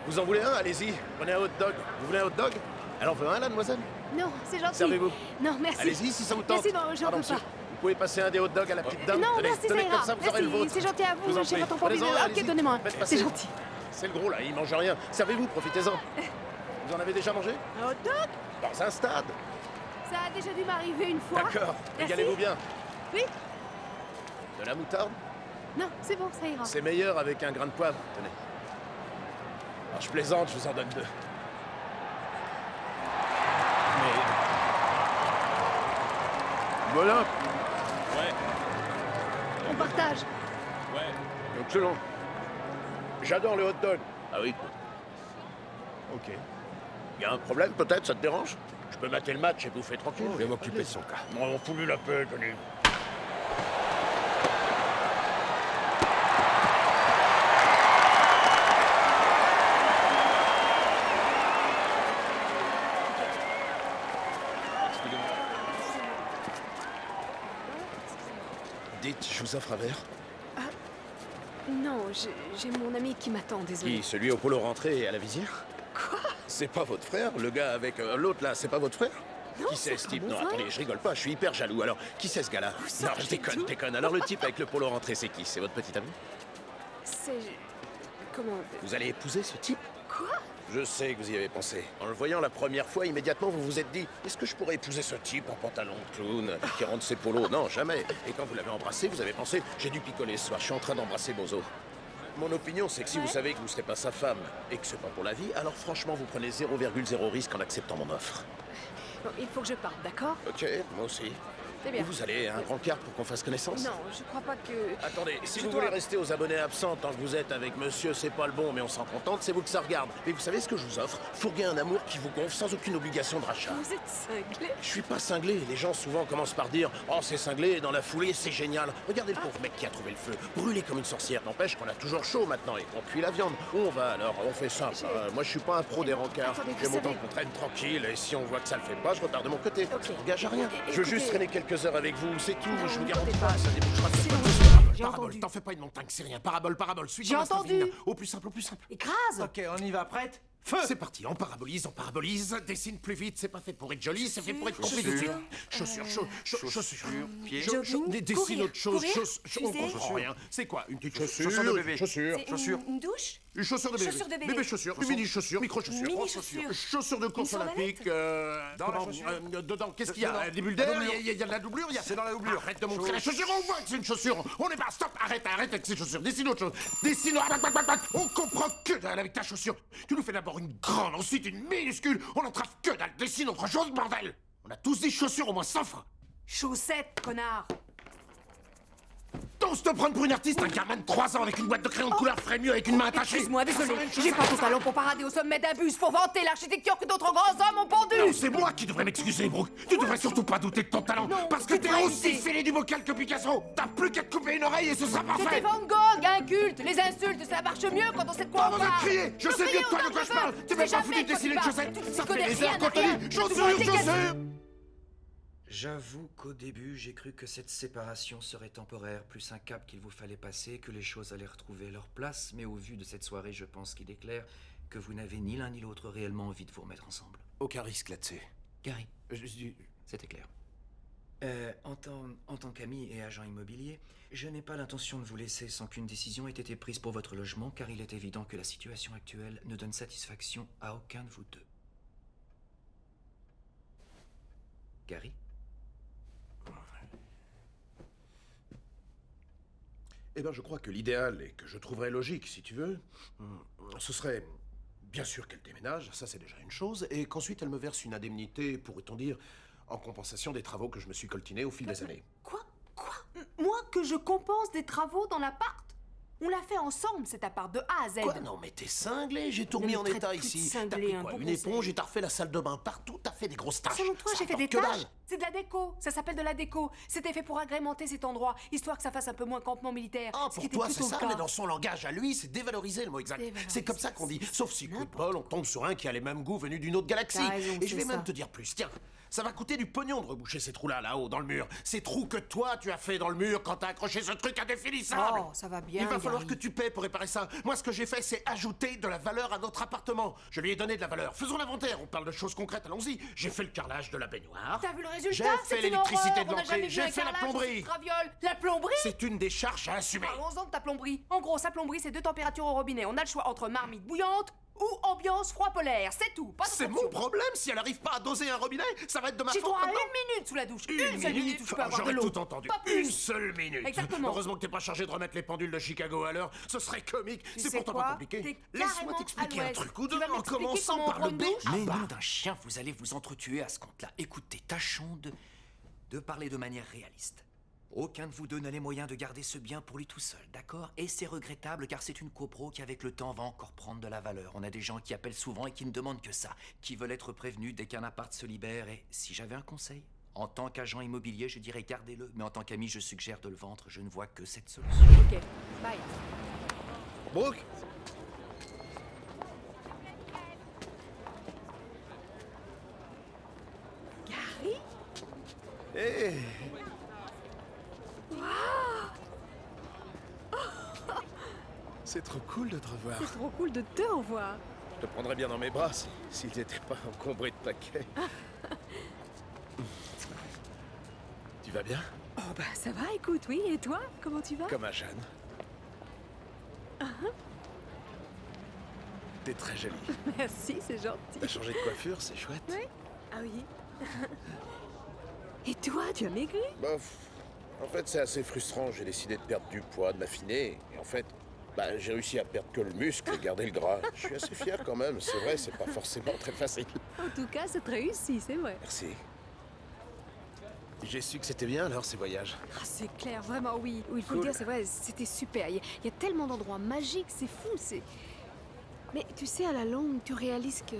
Vous en voulez un? Allez-y, prenez un hot dog. Vous voulez un hot dog? Elle en veut un, la demoiselle? Non, c'est gentil. Servez-vous. Non, merci. Allez-y, si ça vous tente. Merci, non, j'en Pardon, veux pas. monsieur. Vous pouvez passer un des hot dogs à la petite dame? Non, tenez, merci, tenez, ça comme ira. ça, vous aurez le Merci, vôtre. c'est gentil à Je vous, en j'ai prie. pas ton pour Prenez-en, Ok, allez-y. donnez-moi. Faites C'est passer. gentil. C'est le gros, là, il mange rien. Servez-vous, profitez-en. Vous en avez déjà mangé? Un hot dog? Dans un stade. Ça a déjà dû m'arriver une fois. D'accord. Merci. Régalez-vous bien. Oui? De la moutarde? Non, c'est bon, ça ira. C'est meilleur avec un grain de poivre. Tenez. Alors, je plaisante, je vous en donne deux. Mais... Voilà. Ouais. On partage. Ouais. Excellent. J'adore le hot dog. Ah oui. Ok. Y a un problème peut-être, ça te dérange? Je peux mater le match et bouffer tranquille. Je vais m'occuper de son cas. On fout lui la paix, Tony. Dites, je vous offre un verre. Non, j'ai mon ami qui m'attend, désolé. Qui, celui au polo rentré et à la visière? Quoi? C'est pas votre frère, le gars avec l'autre là, c'est pas votre frère? Non, Qui c'est ce type? mon Non, frère. attendez, je rigole pas, je suis hyper jaloux. Alors, qui c'est ce gars-là? Vous Non, sortez je déconne, d'où? déconne. Alors, le type avec le polo rentré, c'est qui? C'est votre petit ami? C'est... Comment... Vous allez épouser ce type? Quoi? Je sais que vous y avez pensé. En le voyant la première fois, immédiatement, vous vous êtes dit, est-ce que je pourrais épouser ce type en pantalon de clown qui rentre ses polos? Non, jamais. Et quand vous l'avez embrassé, vous avez pensé, j'ai dû picoler ce soir, je suis en train d'embrasser Bozo. Mon opinion, c'est que si vous savez que vous ne serez pas sa femme et que c'est pas pour la vie, alors franchement, vous prenez 0,0 risque en acceptant mon offre. Bon, il faut que je parte, d'accord? Ok, moi aussi. C'est bien. Où vous allez? Un rencard pour qu'on fasse connaissance? Non, je crois pas que... Attendez, si Je vous dois- voulez rester aux abonnés absents tant que vous êtes avec monsieur, c'est pas le bon, mais on s'en contente, c'est vous que ça regarde. Mais vous savez ce que je vous offre? Fourguer un amour qui vous gonfle sans aucune obligation de rachat. Vous êtes cinglé. Je suis pas cinglé. Les gens souvent commencent par dire « Oh, c'est cinglé » et dans la foulée, c'est génial. Regardez le pauvre mec qui a trouvé le feu. Brûlé comme une sorcière. N'empêche qu'on a toujours chaud maintenant et qu'on cuit la viande. Où on va alors? On fait simple. Moi, je suis pas un pro des rencarts. Attendez, vous J'aime autant savez- qu'on traîne tranquille et si on voit que ça le fait pas, je repars de mon côté. Ok. Je engage à rien. Je veux Écoutez- juste traîner quelques heures avec vous, c'est tout. Non, Je vous ne garantis comptez pas pas. que ça débouchera sur C'est quoi bon. que ce soit. J'ai Parabole, entendu. t'en fais pas une montagne, c'est rien. Parabole, parabole. Suis J'ai entendu. Au plus simple, au plus simple. Écrase. Ok, on y va, prête? Feu! C'est parti, on parabolise, dessine plus vite, c'est pas fait pour être joli, c'est fait pour être compris tout de suite. Chaussures, chaussures, pieds. Dessine courir, autre chose, courir, on fusée. comprend rien. C'est quoi? Une petite chaussure? Chaussures de bébé. Chaussure. Chaussures. Une douche? Une chaussure de bébé. Chaussures de bébé. Bébé chaussures, mini chaussures, micro chaussures. Mini chaussures. Chaussures de course Une sandalette? olympique. Dans la comment, chaussure. dedans, qu'est-ce qu'il y a? Dedans. Des bulles d'air? La doublure. Il y a de la doublure? C'est dans la doublure. Arrête de montrer la chaussure, on voit que c'est une chaussure. On est pas, stop, arrête avec ces chaussures. Dessine autre chose. Dessine, on comprend que dalle avec ta chaussure. Tu nous fais d'abord une grande, ensuite une minuscule. On n'entrave que dalle. Dessine autre chose, bordel. On a tous des chaussures au moins 100 fois. Chaussettes, connard. T'oses te prendre pour une artiste, un gamin de 3 ans avec une boîte de crayon de couleur ferait mieux avec une main attachée. Excuse-moi, désolé. J'ai pas ton talent pour parader au sommet d'un bus pour vanter l'architecture que d'autres grands hommes ont Non, pendue. c'est moi qui devrais m'excuser, Brooke. Tu devrais surtout pas douter de ton talent. Non, parce que tu t'es devrais aussi éviter. fêlé du bocal que Picasso. T'as plus qu'à te couper une oreille et ce sera C'était parfait. Van Gogh, inculte. Les insultes, ça marche mieux quand on sait de quoi on Arrête de parle. crier. Je Tu sais cries mieux de toi autant de quoi que je parle. veux. T'es Tu même sais pas foutu jamais de de quoi dessiner tu une parles. chaussette. Tu Ça connais fait des rien heures de qu'on te rien. dit. Tu dois Chaussures, être chaussures. J'avoue qu'au début, j'ai cru que cette séparation serait temporaire, plus un cap qu'il vous fallait passer, que les choses allaient retrouver leur place, mais au vu de cette soirée, je pense qu'il est clair que vous n'avez ni l'un ni l'autre réellement envie de vous remettre ensemble. Aucun risque là-dessus. Gary, c'était clair. En tant qu'ami et agent immobilier, je n'ai pas l'intention de vous laisser sans qu'une décision ait été prise pour votre logement, car il est évident que la situation actuelle ne donne satisfaction à aucun de vous deux. Gary? Eh bien, je crois que l'idéal, et que je trouverais logique, si tu veux, ce serait bien sûr qu'elle déménage, ça c'est déjà une chose, et qu'ensuite elle me verse une indemnité, pourrait-on dire, en compensation des travaux que je me suis coltinés au fil des années. Quoi? Moi que je compense des travaux dans l'appart? On l'a fait ensemble, cet appart, de A à Z. Quoi? Non, mais t'es cinglé, j'ai tout Ne remis me en traite état plus de ici. cinglé, T'as pris un quoi? bon Une conseil. éponge et t'as refait la salle de bain partout, t'as fait des grosses tâches. Selon toi, Ça j'ai fait rapporte des que tâches? dalle. C'est de la déco. Ça s'appelle de la déco. C'était fait pour agrémenter cet endroit, histoire que ça fasse un peu moins campement militaire. Ah, ce qui pour était toi, c'est plutôt ça, le cas. mais dans son langage à lui, c'est dévaloriser le mot exact. Dévaloriser, C'est comme ça qu'on dit. c'est Sauf si, coup de n'importe bol, on tombe sur un qui a les mêmes goûts venus d'une autre galaxie. T'as raison, Et je vais c'est même ça. te dire plus. Tiens, ça va coûter du pognon de reboucher ces trous-là, là-haut, dans le mur. Ces trous que toi, tu as fait dans le mur quand t'as accroché ce truc indéfinissable. Oh, ça va bien, Il va falloir Gary. que tu paies pour réparer ça. Moi, ce que j'ai fait, c'est ajouter de la valeur à notre appartement. Je lui ai donné de la valeur. Faisons l'inventaire. On parle de choses concrètes, allons-y. J'ai fait le carrelage de la baignoire. T'as vu le résultat? J'ai C'est fait une l'électricité horreur. de On n'a jamais l'entrée. vu J'ai un fait la carrelage plomberie. dans cette raviole. La plomberie? C'est une des charges à assumer. Parlons-en de ta plomberie. En gros, sa plomberie, c'est 2 températures au robinet. On a le choix entre marmite bouillante ou ambiance froid polaire. C'est tout. Pas C'est d'option. mon problème. Si elle arrive pas à doser un robinet, ça va être de ma J'ai faute. droit à maintenant. 1 minute sous la douche. Une seule minute où je peux avoir de J'aurais l'eau. tout entendu. Pas plus. Une seule minute. Exactement. Heureusement que t'es pas chargé de remettre les pendules de Chicago à l'heure. Ce serait comique. Tu C'est sais pourtant quoi? pas compliqué. T'es Laisse-moi carrément t'expliquer à un l'ouest. truc ou Tu deux vas en m'expliquer commençant comment on par prend le une B. douche? Ah Mais bah. nom d'un chien, vous allez vous entretuer à ce compte-là. Écoutez, tâchons de parler de manière réaliste. Aucun de vous deux n'a les moyens de garder ce bien pour lui tout seul, d'accord? Et c'est regrettable car c'est une copro qui avec le temps va encore prendre de la valeur. On a des gens qui appellent souvent et qui ne demandent que ça, qui veulent être prévenus dès qu'un appart se libère. Et si j'avais un conseil, en tant qu'agent immobilier, je dirais gardez-le, mais en tant qu'ami, je suggère de le vendre. Je ne vois que cette solution. Ok, bye. Brooke. Gary? Hé. C'est trop cool de te revoir. C'est trop cool de te revoir. Je te prendrais bien dans mes bras s'ils n'étaient pas encombrés de paquets. Tu vas bien? Oh bah ça va, écoute, oui. Et toi, comment tu vas? Comme à Jeanne. T'es très jolie. Merci, c'est gentil. T'as changé de coiffure, c'est chouette. Oui. Ah oui. Et toi, tu as maigri? Bof. En fait, c'est assez frustrant. J'ai décidé de perdre du poids, de m'affiner. Et en fait, j'ai réussi à perdre que le muscle et garder le gras. Je suis assez fier quand même. C'est vrai, c'est pas forcément très facile. En tout cas, c'est réussi, c'est vrai. Merci. J'ai su que c'était bien alors ces voyages. Ah, c'est clair, vraiment, oui. Oui, il faut Cool. le dire, c'est vrai, c'était super. Il y a tellement d'endroits magiques, c'est fou, c'est... Mais tu sais, à la longue, tu réalises que...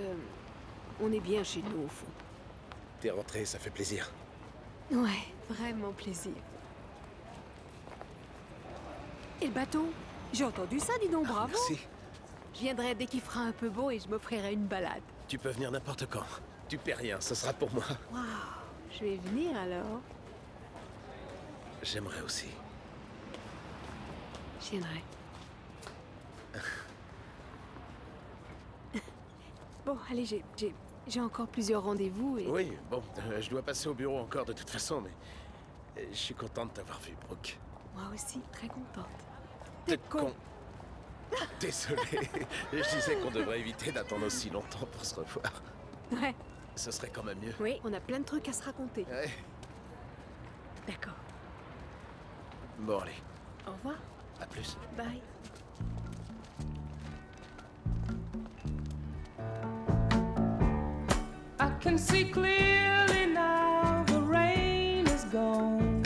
On est bien chez nous, au fond. T'es rentré, ça fait plaisir. Ouais, vraiment plaisir. Et le bateau? J'ai entendu ça, dis donc, bravo. Merci. Je viendrai dès qu'il fera un peu beau et je m'offrirai une balade. Tu peux venir n'importe quand. Tu paies rien, ce sera pour moi. Waouh, je vais venir alors. J'aimerais aussi. Je viendrai. Bon, allez, j'ai encore plusieurs rendez-vous et... Oui, bon, je dois passer au bureau encore de toute façon, mais je suis content de t'avoir vu, Brooke. Moi aussi, très contente. T'es con. Désolé. Je disais qu'on devrait éviter d'attendre aussi longtemps pour se revoir. Ouais, Ce serait quand même mieux. oui, on a plein de trucs à se raconter. Ouais. D'accord. Bon, allez, Au revoir. à plus. Bye. I can see clearly now the rain is gone.